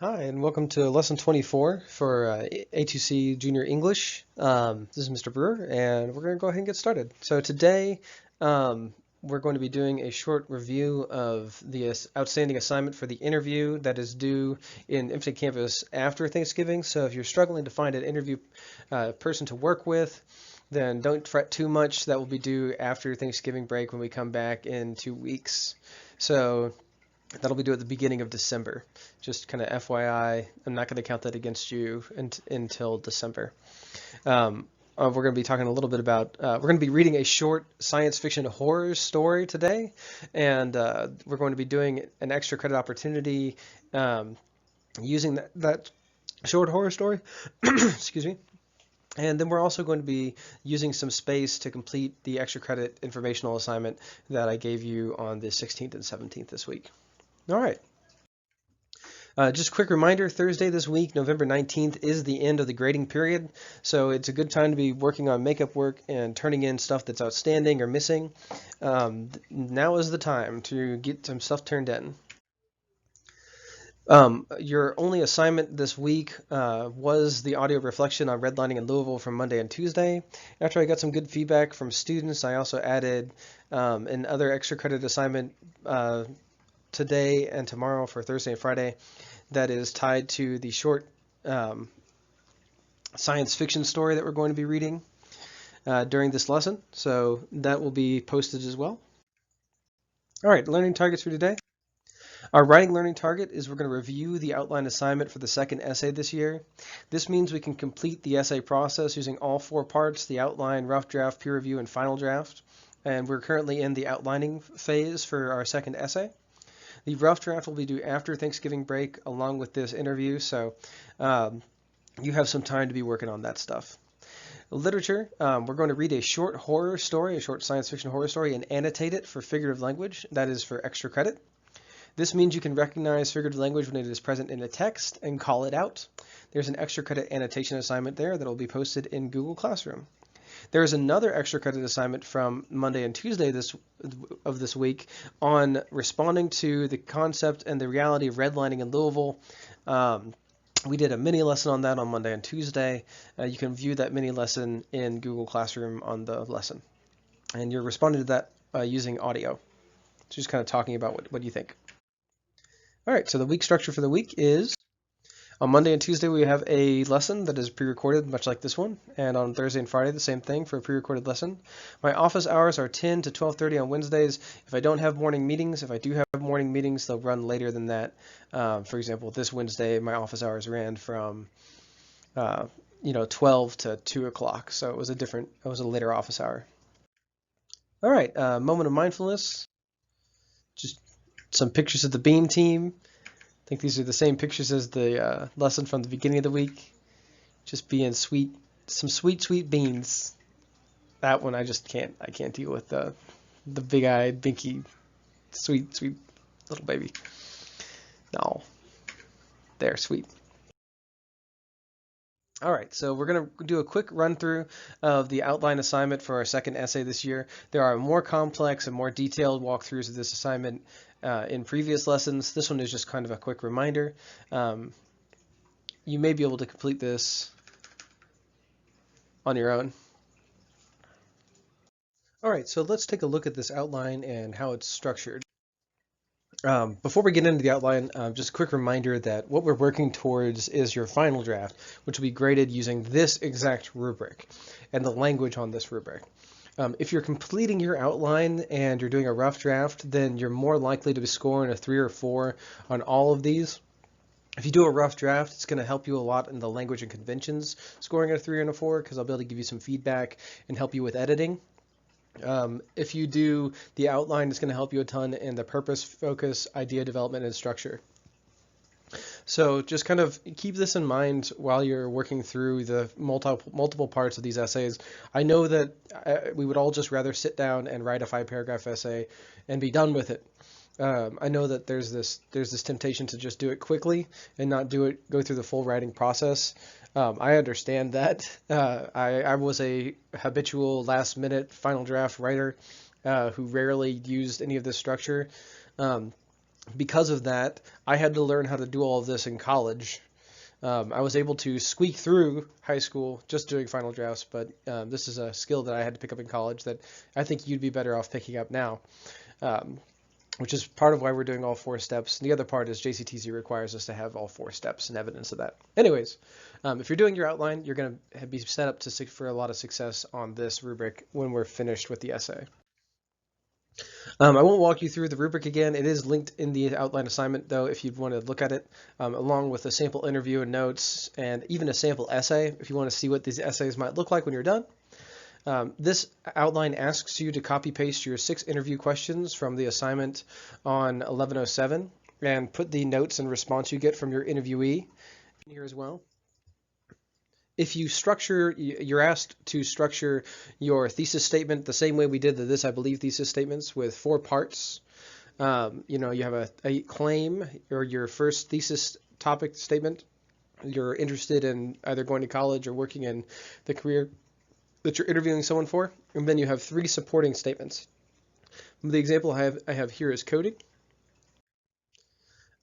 Hi, and welcome to lesson 24 for A2C Junior English. This is Mr. Brewer, and we're going to go ahead and get started. So today, we're going to be doing a short review of the outstanding assignment for the interview that is due in Infinite Campus after Thanksgiving. So if you're struggling to find an interview person to work with, then don't fret too much. That will be due after Thanksgiving break when we come back in 2 weeks. So that'll be due at the beginning of December. Just kind of FYI, I'm not going to count that against you until December. We're going to be talking a little bit about, we're going to be reading a short science fiction horror story today, and we're going to be doing an extra credit opportunity using that short horror story. Excuse me. And then we're also going to be using some space to complete the extra credit informational assignment that I gave you on the 16th and 17th this week. All right. Just a quick reminder, Thursday this week, November 19th, is the end of the grading period, so it's a good time to be working on makeup work and turning in stuff that's outstanding or missing. Now is the time to get some stuff turned in. Your only assignment this week was the audio reflection on redlining in Louisville from Monday and Tuesday. After I got some good feedback from students, I also added another extra credit assignment today and tomorrow for Thursday and Friday that is tied to the short science fiction story that we're going to be reading during this lesson. So that will be posted as well. All right, learning targets for today. Our writing learning target is we're going to review the outline assignment for the second essay this year. This means we can complete the essay process using all four parts: the outline, rough draft, peer review, and final draft. And we're currently in the outlining phase for our second essay. The rough draft will be due after Thanksgiving break along with this interview, so you have some time to be working on that stuff. Literature, we're going to read a short horror story, a short science fiction horror story, and annotate it for figurative language. That is for extra credit. This means you can recognize figurative language when it is present in a text and call it out. There's an extra credit annotation assignment there that will be posted in Google Classroom. There is another extra credit assignment from Monday and Tuesday of this week on responding to the concept and the reality of redlining in Louisville. We did a mini lesson on that on Monday and Tuesday. You can view that mini lesson in Google Classroom on the lesson. And you're responding to that using audio. Just kind of talking about what you think. All right, so the week structure for the week is on Monday and Tuesday we have a lesson that is pre-recorded, much like this one, and on Thursday and Friday the same thing for a pre-recorded lesson. My office hours are 10 to 12:30 on Wednesdays. If I don't have morning meetings, if I do have morning meetings, they'll run later than that. For example, this Wednesday my office hours ran from 12 to 2 o'clock, so it was a later office hour. All right, moment of mindfulness. Just some pictures of the Beam team. I think these are the same pictures as the lesson from the beginning of the week. Just being sweet, some sweet beans. That one I can't deal with the big-eyed, binky, sweet little baby. No, they're sweet. All right, so we're going to do a quick run through of the outline assignment for our second essay this year. There are more complex and more detailed walkthroughs of this assignment in previous lessons. This one is just kind of a quick reminder. You may be able to complete this on your own. All right, so let's take a look at this outline and how it's structured. Before we get into the outline, just a quick reminder that what we're working towards is your final draft, which will be graded using this exact rubric and the language on this rubric. If you're completing your outline and you're doing a rough draft, then you're more likely to be scoring a 3 or 4 on all of these. If you do a rough draft, it's going to help you a lot in the language and conventions scoring a 3 and a 4 because I'll be able to give you some feedback and help you with editing. If you do the outline, it's going to help you a ton in the purpose, focus, idea development, and structure. So just kind of keep this in mind while you're working through the multiple parts of these essays. I know that we would all just rather sit down and write a 5-paragraph essay and be done with it. I know that there's this temptation to just do it quickly and not go through the full writing process. I understand that. I was a habitual last-minute final draft writer who rarely used any of this structure. because of that, I had to learn how to do all of this in college. I was able to squeak through high school just doing final drafts, but this is a skill that I had to pick up in college that I think you'd be better off picking up now, um, which is part of why we're doing all 4 steps. And the other part is JCTC requires us to have all 4 steps and evidence of that. Anyways, if you're doing your outline, you're going to be set up for a lot of success on this rubric when we're finished with the essay. I won't walk you through the rubric again. It is linked in the outline assignment, though, if you'd want to look at it, along with a sample interview and notes, and even a sample essay, if you want to see what these essays might look like when you're done. This outline asks you to copy-paste your 6 interview questions from the assignment on 1107 and put the notes and response you get from your interviewee in here as well. If you're asked to structure your thesis statement the same way we did the This I Believe thesis statements with 4 parts. You have a claim or your first thesis topic statement. You're interested in either going to college or working in the career that you're interviewing someone for. And then you have 3 supporting statements. The example I have here is coding.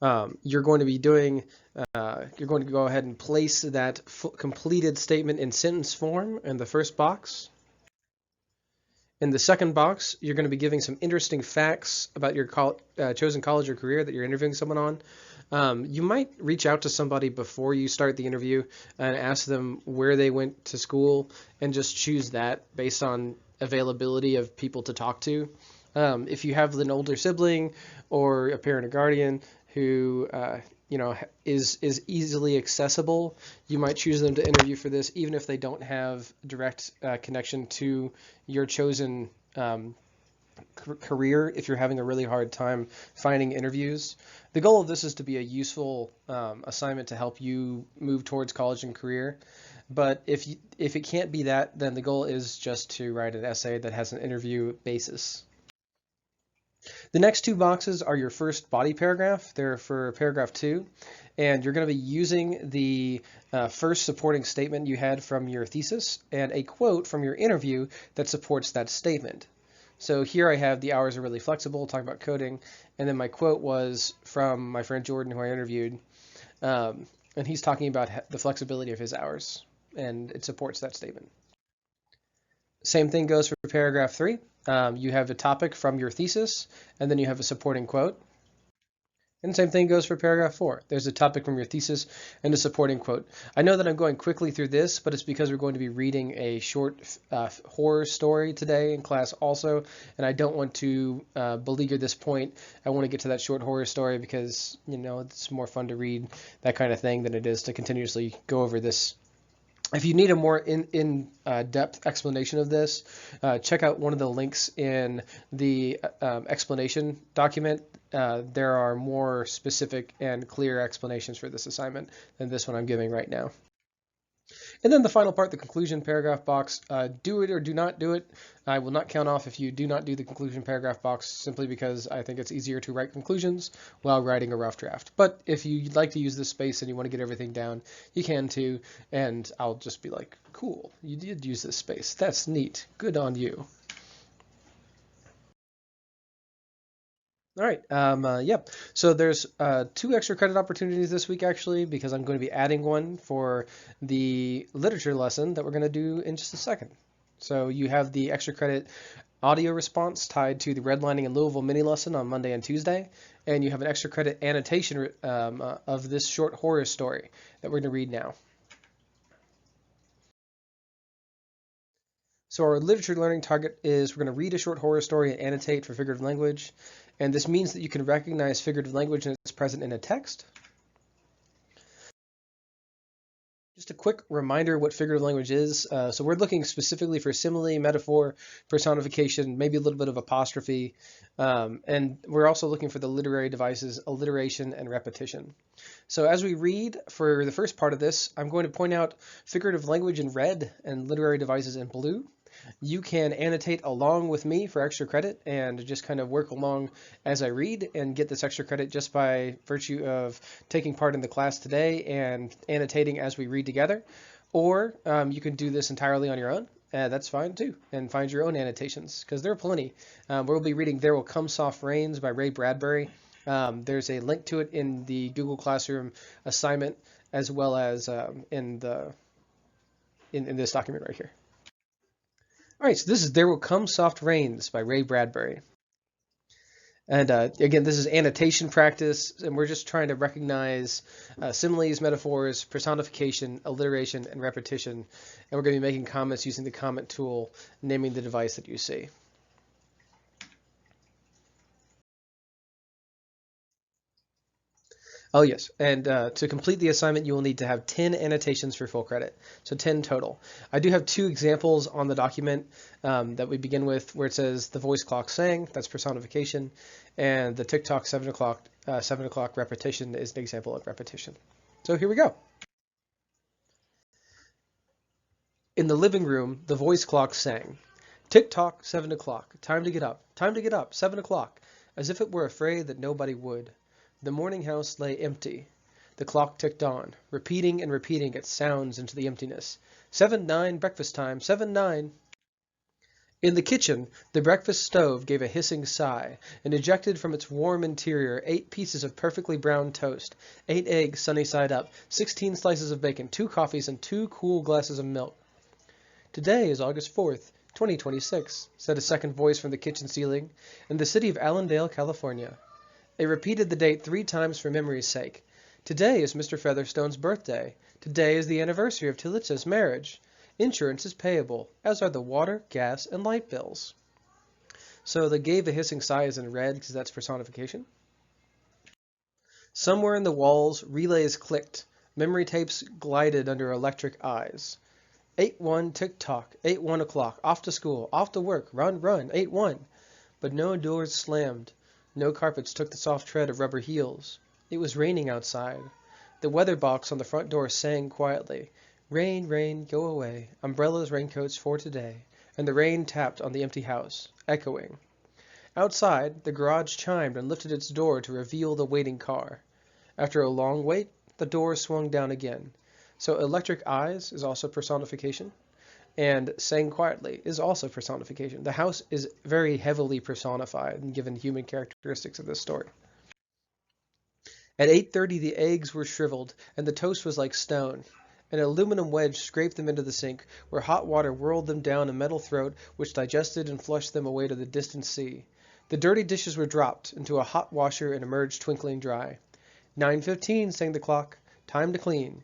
You're going to go ahead and place that completed statement in sentence form in the first box. In the second box, you're going to be giving some interesting facts about your chosen college or career that you're interviewing someone on. You might reach out to somebody before you start the interview and ask them where they went to school and just choose that based on availability of people to talk to. If you have an older sibling or a parent or guardian who is easily accessible, you might choose them to interview for this, even if they don't have direct connection to your chosen career. If you're having a really hard time finding interviews, the goal of this is to be a useful assignment to help you move towards college and career. But if it can't be that, then the goal is just to write an essay that has an interview basis. The next 2 boxes are your first body paragraph. They're for paragraph 2, and you're going to be using the first supporting statement you had from your thesis and a quote from your interview that supports that statement. So here I have the hours are really flexible, talking about coding, and then my quote was from my friend Jordan, who I interviewed, and he's talking about the flexibility of his hours, and it supports that statement. Same thing goes for paragraph 3. You have a topic from your thesis, and then you have a supporting quote. And same thing goes for paragraph 4. There's a topic from your thesis and a supporting quote. I know that I'm going quickly through this, but it's because we're going to be reading a short horror story today in class also, and I don't want to beleaguer this point. I want to get to that short horror story because, it's more fun to read that kind of thing than it is to continuously go over this. If you need a more in-depth explanation of this, check out one of the links in the explanation document. There are more specific and clear explanations for this assignment than this one I'm giving right now. And then the final part, the conclusion paragraph box, do it or do not do it. I will not count off if you do not do the conclusion paragraph box, simply because I think it's easier to write conclusions while writing a rough draft. But if you'd like to use this space and you want to get everything down, you can too. And I'll just be like, cool, you did use this space. That's neat. Good on you. All right. Yep. So there's 2 extra credit opportunities this week, actually, because I'm going to be adding one for the literature lesson that we're going to do in just a second. So you have the extra credit audio response tied to the redlining and Louisville mini lesson on Monday and Tuesday, and you have an extra credit annotation of this short horror story that we're going to read now. So our literature learning target is we're going to read a short horror story and annotate for figurative language. And this means that you can recognize figurative language when it's present in a text. Just a quick reminder what figurative language is. So we're looking specifically for simile, metaphor, personification, maybe a little bit of apostrophe. And we're also looking for the literary devices, alliteration, and repetition. So as we read for the first part of this, I'm going to point out figurative language in red and literary devices in blue. You can annotate along with me for extra credit and just kind of work along as I read and get this extra credit just by virtue of taking part in the class today and annotating as we read together. Or you can do this entirely on your own. That's fine too, and find your own annotations because there are plenty. We'll be reading There Will Come Soft Rains by Ray Bradbury. There's a link to it in the Google Classroom assignment, as well as in this document right here. All right, so this is There Will Come Soft Rains by Ray Bradbury. And again, this is annotation practice, and we're just trying to recognize similes, metaphors, personification, alliteration, and repetition. And we're going to be making comments using the comment tool, naming the device that you see. Oh, yes. And to complete the assignment, you will need to have 10 annotations for full credit. So 10 total. I do have 2 examples on the document that we begin with where it says the voice clock sang, that's personification, and the tick-tock 7 o'clock repetition is an example of repetition. So here we go. In the living room, the voice clock sang. Tick-tock, 7 o'clock. Time to get up. Time to get up. 7 o'clock. As if it were afraid that nobody would. The morning house lay empty. The clock ticked on, repeating and repeating its sounds into the emptiness. 7-9, breakfast time, 7-9. In the kitchen, the breakfast stove gave a hissing sigh, and ejected from its warm interior 8 pieces of perfectly browned toast, 8 eggs sunny side up, 16 slices of bacon, 2 coffees, and 2 cool glasses of milk. Today is August 4th, 2026, said a second voice from the kitchen ceiling, in the city of Allendale, California. It repeated the date 3 times for memory's sake. Today is Mr. Featherstone's birthday. Today is the anniversary of Talitza's marriage. Insurance is payable, as are the water, gas, and light bills. So the gave a hissing sigh is in red because that's personification. Somewhere in the walls, relays clicked. Memory tapes glided under electric eyes. 8-1, tick-tock, 8-1 o'clock, off to school, off to work, run, run, 8-1. But no doors slammed. No carpets took the soft tread of rubber heels. It was raining outside. The weather box on the front door sang quietly, "Rain, rain, go away, umbrellas, raincoats for today," and the rain tapped on the empty house, echoing. Outside, the garage chimed and lifted its door to reveal the waiting car. After a long wait, the door swung down again. So electric eyes is also personification. And saying quietly is also personification. The house is very heavily personified and given human characteristics of this story. At 8:30 the eggs were shriveled and the toast was like stone. An aluminum wedge scraped them into the sink, where hot water whirled them down a metal throat which digested and flushed them away to the distant sea. The dirty dishes were dropped into a hot washer and emerged twinkling dry. 9:15, sang the clock. Time to clean.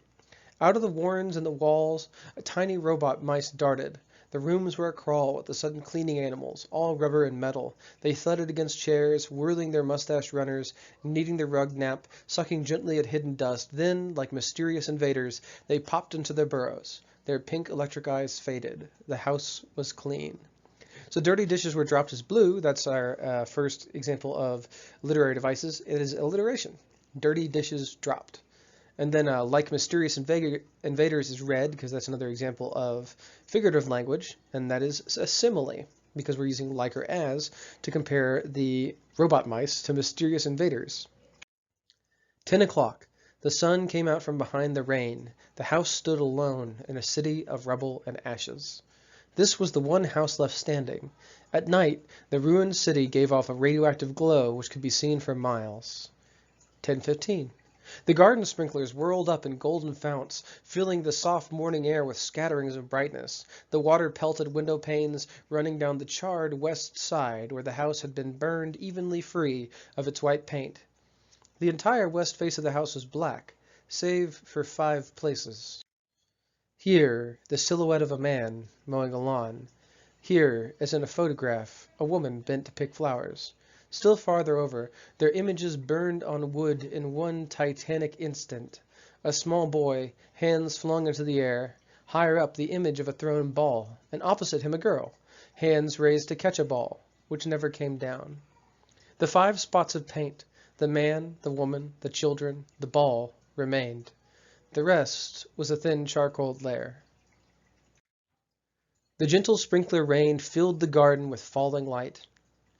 Out of the warrens and the walls, tiny robot mice darted. The rooms were a crawl with the sudden cleaning animals, all rubber and metal. They thudded against chairs, whirling their mustached runners, kneading the rug nap, sucking gently at hidden dust. Then, like mysterious invaders, they popped into their burrows. Their pink electric eyes faded. The house was clean. So dirty dishes were dropped as blue. That's our first example of literary devices. It is alliteration. Dirty dishes dropped. And then like mysterious invaders is red, because that's another example of figurative language, and that is a simile, because we're using like or as to compare the robot mice to mysterious invaders. 10 o'clock. The sun came out from behind the rain. The house stood alone in a city of rubble and ashes. This was the one house left standing. At night, the ruined city gave off a radioactive glow which could be seen for miles. 10:15. The garden sprinklers whirled up in golden founts, filling the soft morning air with scatterings of brightness. The water pelted window panes, running down the charred west side where the house had been burned evenly free of its white paint. The entire west face of the house was black, save for 5 places. Here, the silhouette of a man mowing a lawn. Here, as in a photograph, a woman bent to pick flowers. Still farther over, their images burned on wood in one titanic instant. A small boy, hands flung into the air. Higher up, the image of a thrown ball, and opposite him a girl, hands raised to catch a ball, which never came down. The 5 spots of paint, the man, the woman, the children, the ball, remained. The rest was a thin charcoal layer. The gentle sprinkler rain filled the garden with falling light.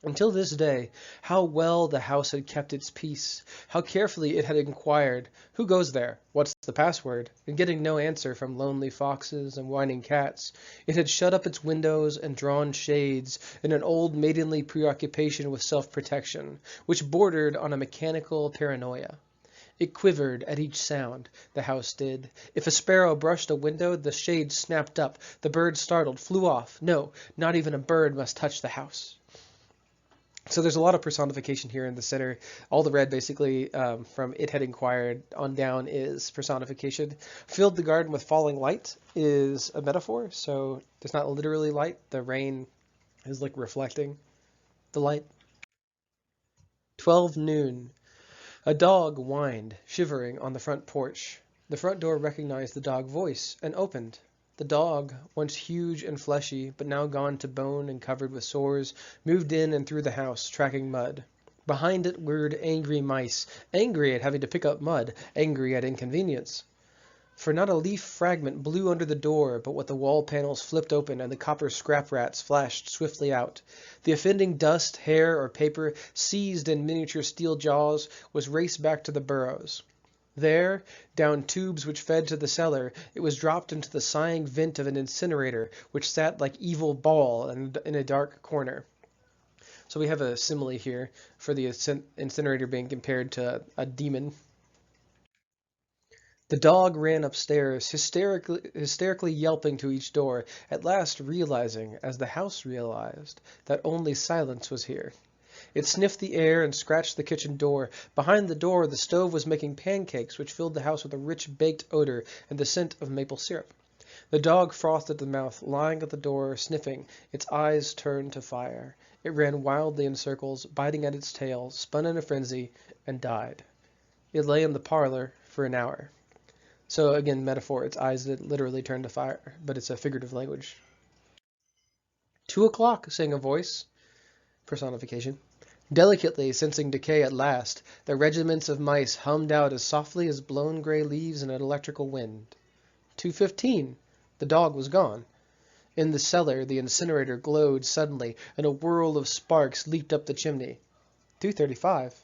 Until this day, how well the house had kept its peace, how carefully it had inquired, "Who goes there? What's the password?" And getting no answer from lonely foxes and whining cats, it had shut up its windows and drawn shades in an old maidenly preoccupation with self-protection, which bordered on a mechanical paranoia. It quivered at each sound, the house did. If a sparrow brushed a window, the shade snapped up, the bird startled, flew off. No, not even a bird must touch the house. So there's a lot of personification here in the center. All the red basically from "It had inquired" on down is personification. "Filled the garden with falling light" is a metaphor. So there's not literally light. The rain is like reflecting the light. 12 noon. A dog whined, shivering on the front porch. The front door recognized the dog voice and opened. The dog, once huge and fleshy, but now gone to bone and covered with sores, moved in and through the house, tracking mud. Behind it whirred angry mice, angry at having to pick up mud, angry at inconvenience. For not a leaf fragment blew under the door but what the wall panels flipped open and the copper scrap rats flashed swiftly out. The offending dust, hair, or paper, seized in miniature steel jaws, was raced back to the burrows. There, down tubes which fed to the cellar, it was dropped into the sighing vent of an incinerator, which sat like evil ball in a dark corner. So we have a simile here for the incinerator being compared to a demon. The dog ran upstairs, hysterically yelping to each door, at last realizing, as the house realized, that only silence was here. It sniffed the air and scratched the kitchen door. Behind the door, the stove was making pancakes, which filled the house with a rich baked odor and the scent of maple syrup. The dog frothed at the mouth, lying at the door, sniffing, its eyes turned to fire. It ran wildly in circles, biting at its tail, spun in a frenzy, and died. It lay in the parlor for an hour. So again, metaphor, its eyes did literally turn to fire, but it's a figurative language. 2 o'clock, sang a voice. Personification. Delicately sensing decay at last, the regiments of mice hummed out as softly as blown gray leaves in an electrical wind. 2:15. The dog was gone. In the cellar, the incinerator glowed suddenly, and a whirl of sparks leaped up the chimney. 2:35.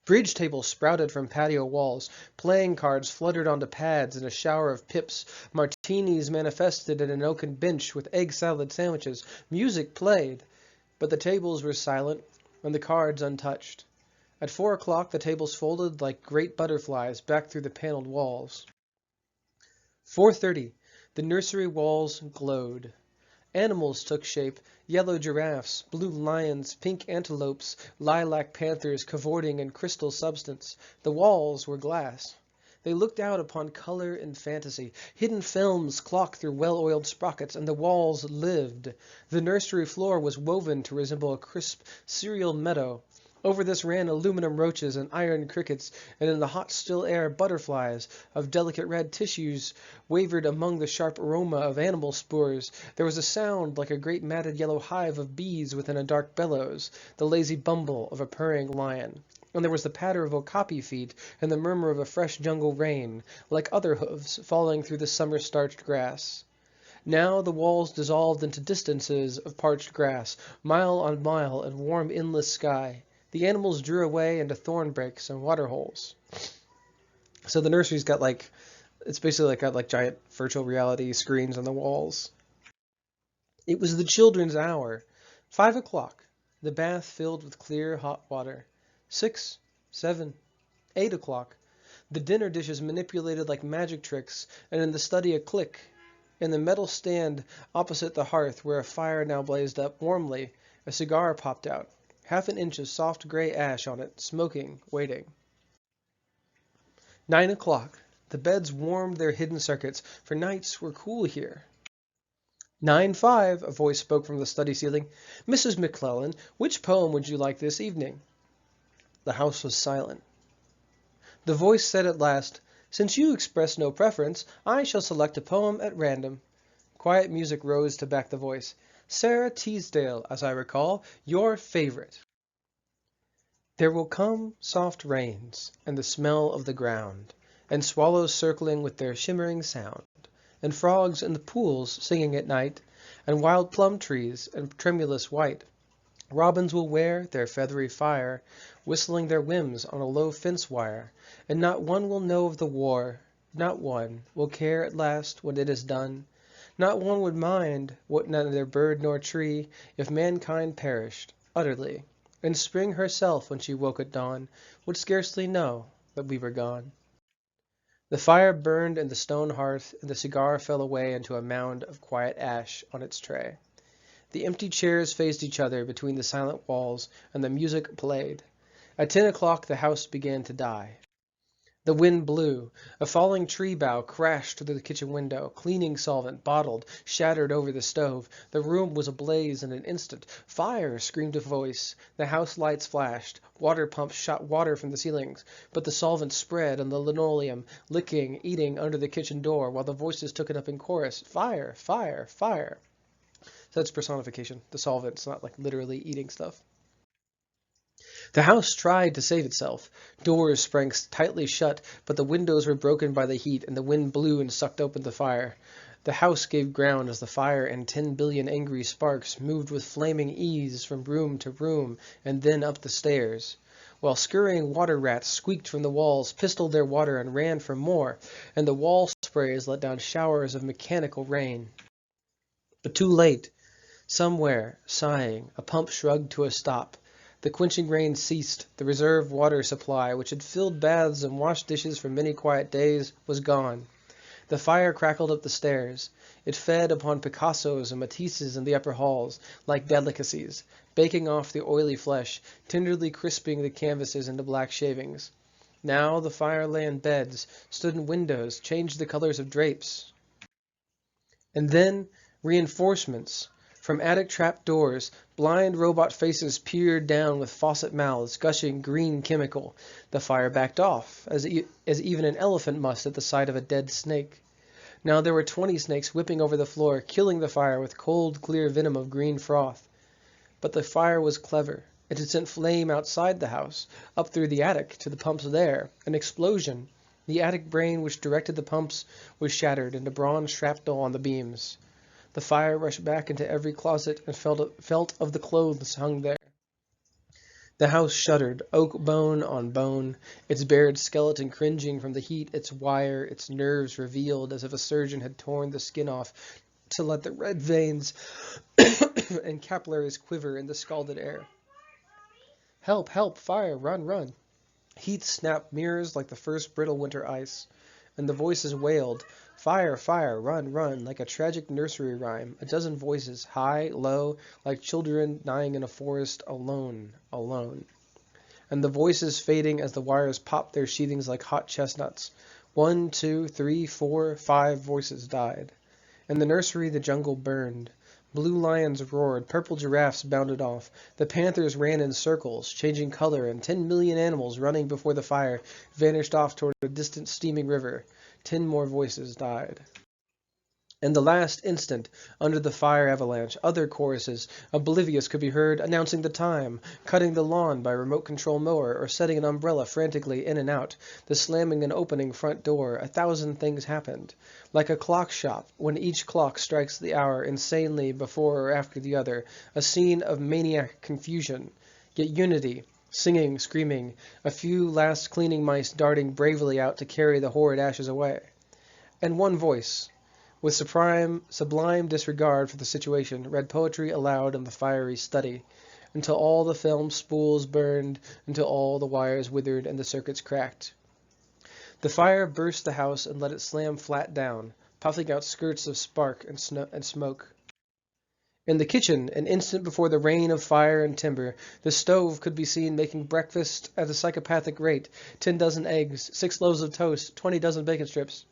Bridge tables sprouted from patio walls, playing cards fluttered onto pads in a shower of pips, martinis manifested at an oaken bench with egg salad sandwiches, music played. But the tables were silent, and the cards untouched. At 4 o'clock, the tables folded like great butterflies back through the paneled walls. 4:30. The nursery walls glowed. Animals took shape, yellow giraffes, blue lions, pink antelopes, lilac panthers cavorting in crystal substance. The walls were glass. They looked out upon color and fantasy. Hidden films clocked through well-oiled sprockets, and the walls lived. The nursery floor was woven to resemble a crisp cereal meadow. Over this ran aluminum roaches and iron crickets, and in the hot still air butterflies of delicate red tissues wavered among the sharp aroma of animal spores. There was a sound like a great matted yellow hive of bees within a dark bellows, the lazy bumble of a purring lion. And there was the patter of okapi feet and the murmur of a fresh jungle rain, like other hooves falling through the summer-starched grass. Now the walls dissolved into distances of parched grass, mile on mile and warm endless sky. The animals drew away into thorn breaks and water holes. So the nursery's got it's basically got giant virtual reality screens on the walls. It was the children's hour. 5 o'clock. The bath filled with clear hot water. 6, 7, 8 o'clock. The dinner dishes manipulated like magic tricks, and in the study a click. In the metal stand opposite the hearth, where a fire now blazed up warmly, a cigar popped out, half an inch of soft gray ash on it, smoking, waiting. 9 o'clock. The beds warmed their hidden circuits, for nights were cool here. 9:05, a voice spoke from the study ceiling. "Mrs. McClellan, which poem would you like this evening?" The house was silent. The voice said at last, "Since you express no preference, I shall select a poem at random." Quiet music rose to back the voice. "Sarah Teasdale, as I recall, your favorite." There will come soft rains, and the smell of the ground, and swallows circling with their shimmering sound, and frogs in the pools singing at night, and wild plum trees and tremulous white. Robins will wear their feathery fire, whistling their whims on a low fence wire, and not one will know of the war, not one will care at last when it is done, not one would mind what neither bird nor tree if mankind perished utterly. And spring herself, when she woke at dawn, would scarcely know that we were gone. The fire burned in the stone hearth, and the cigar fell away into a mound of quiet ash on its tray. The empty chairs faced each other between the silent walls, and the music played. At 10 o'clock the house began to die. The wind blew. A falling tree bough crashed through the kitchen window. Cleaning solvent, bottled, shattered over the stove. The room was ablaze in an instant. "Fire!" screamed a voice. The house lights flashed. Water pumps shot water from the ceilings. But the solvent spread on the linoleum, licking, eating under the kitchen door, while the voices took it up in chorus. "Fire! Fire! Fire!" So that's personification. The solvent's not like literally eating stuff. The house tried to save itself. Doors sprang tightly shut, but the windows were broken by the heat, and the wind blew and sucked open the fire. The house gave ground as the fire and 10 billion angry sparks moved with flaming ease from room to room and then up the stairs, while scurrying water rats squeaked from the walls, pistoled their water, and ran for more, and the wall sprays let down showers of mechanical rain. But too late. Somewhere, sighing, a pump shrugged to a stop. The quenching rain ceased. The reserve water supply, which had filled baths and washed dishes for many quiet days, was gone. The fire crackled up the stairs. It fed upon Picassos and Matisses in the upper halls, like delicacies, baking off the oily flesh, tenderly crisping the canvases into black shavings. Now the fire lay in beds, stood in windows, changed the colors of drapes. And then reinforcements. From attic trap doors, blind robot faces peered down with faucet mouths, gushing green chemical. The fire backed off, as even an elephant must at the sight of a dead snake. Now there were 20 snakes whipping over the floor, killing the fire with cold, clear venom of green froth. But the fire was clever. It had sent flame outside the house, up through the attic, to the pumps there. An explosion. The attic brain which directed the pumps was shattered into bronze shrapnel on the beams. The fire rushed back into every closet and felt of the clothes hung there. The house shuddered, oak bone on bone, its bared skeleton cringing from the heat, its wire, its nerves revealed as if a surgeon had torn the skin off to let the red veins and capillaries quiver in the scalded air. "Help! Help! Fire! Run! Run!" Heat snapped mirrors like the first brittle winter ice, and the voices wailed, "Fire! Fire! Run! Run!" like a tragic nursery rhyme, a dozen voices, high, low, like children dying in a forest, alone, alone. And the voices fading as the wires popped their sheathings like hot chestnuts. 1, 2, 3, 4, 5 voices died. In the nursery the jungle burned. Blue lions roared, purple giraffes bounded off. The panthers ran in circles, changing color, and 10 million animals running before the fire vanished off toward a distant steaming river. 10 more voices died. In the last instant, under the fire avalanche, other choruses, oblivious, could be heard announcing the time, cutting the lawn by remote control mower, or setting an umbrella frantically in and out, the slamming and opening front door. 1,000 things happened. Like a clock shop, when each clock strikes the hour insanely before or after the other, a scene of maniac confusion, yet unity, singing, screaming, a few last cleaning mice darting bravely out to carry the horrid ashes away. And one voice, with sublime disregard for the situation, read poetry aloud in the fiery study, until all the film spools burned, until all the wires withered and the circuits cracked. The fire burst the house and let it slam flat down, puffing out skirts of spark and smoke. In the kitchen, an instant before the rain of fire and timber, the stove could be seen making breakfast at a psychopathic rate, 10 dozen eggs, 6 loaves of toast, 20 dozen bacon strips,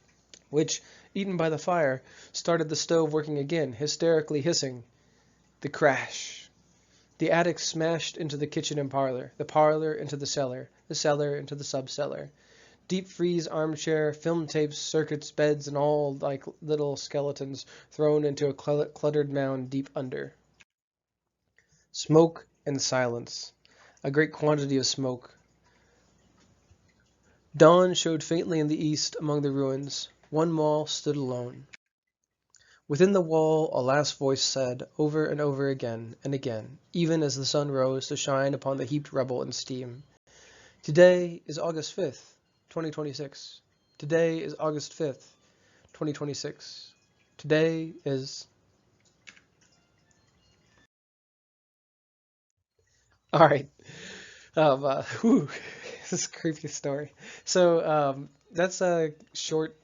which, eaten by the fire, started the stove working again, hysterically hissing. The crash. The attic smashed into the kitchen and the parlor into the cellar into the sub-cellar. Deep freeze armchair, film tapes, circuits, beds, and all like little skeletons thrown into a cluttered mound deep under. Smoke and silence. A great quantity of smoke. Dawn showed faintly in the east among the ruins. One mall stood alone. Within the wall, a last voice said, over and over again and again, even as the sun rose to shine upon the heaped rubble and steam. Today is August 5th, 2026. Today is August 5th, 2026. Today is... All right. This is a creepy story. So that's a short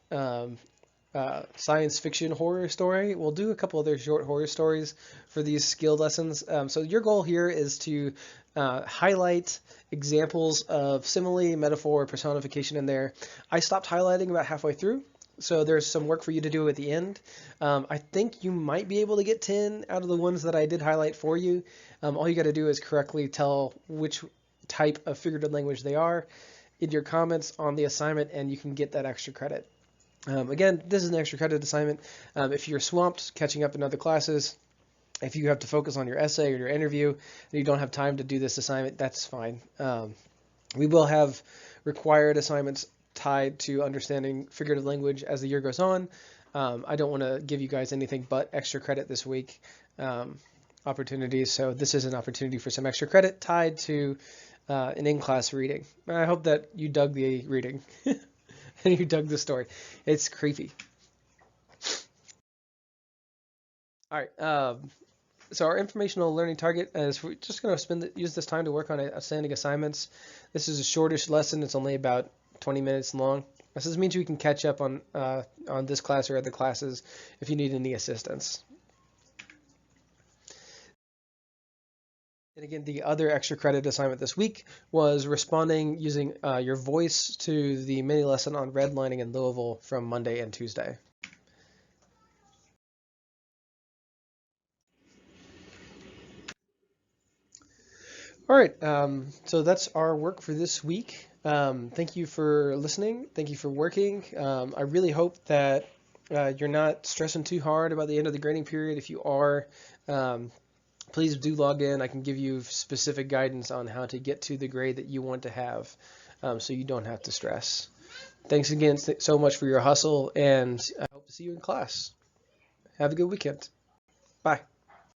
science fiction horror story. We'll do a couple other short horror stories for these skill lessons. So your goal here is to highlight examples of simile, metaphor, personification in there. I stopped highlighting about halfway through, so there's some work for you to do at the end. I think you might be able to get 10 out of the ones that I did highlight for you. All you got to do is correctly tell which type of figurative language they are in your comments on the assignment, and you can get that extra credit. Again, this is an extra credit assignment. If you're swamped catching up in other classes, if you have to focus on your essay or your interview and you don't have time to do this assignment, that's fine. We will have required assignments tied to understanding figurative language as the year goes on. I don't want to give you guys anything but extra credit this week opportunities, so this is an opportunity for some extra credit tied to an in-class reading. I hope that you dug the reading and you dug the story. It's creepy. All right. So our informational learning target is we're just going to use this time to work on outstanding assignments. This is a shortish lesson. It's only about 20 minutes long. This means you can catch up on this class or other classes if you need any assistance. And again, the other extra credit assignment this week was responding using your voice to the mini lesson on redlining in Louisville from Monday and Tuesday. All right, so that's our work for this week. Thank you for listening. Thank you for working. I really hope that you're not stressing too hard about the end of the grading period. If you are, please do log in. I can give you specific guidance on how to get to the grade that you want to have so you don't have to stress. Thanks again so much for your hustle, and I hope to see you in class. Have a good weekend. Bye.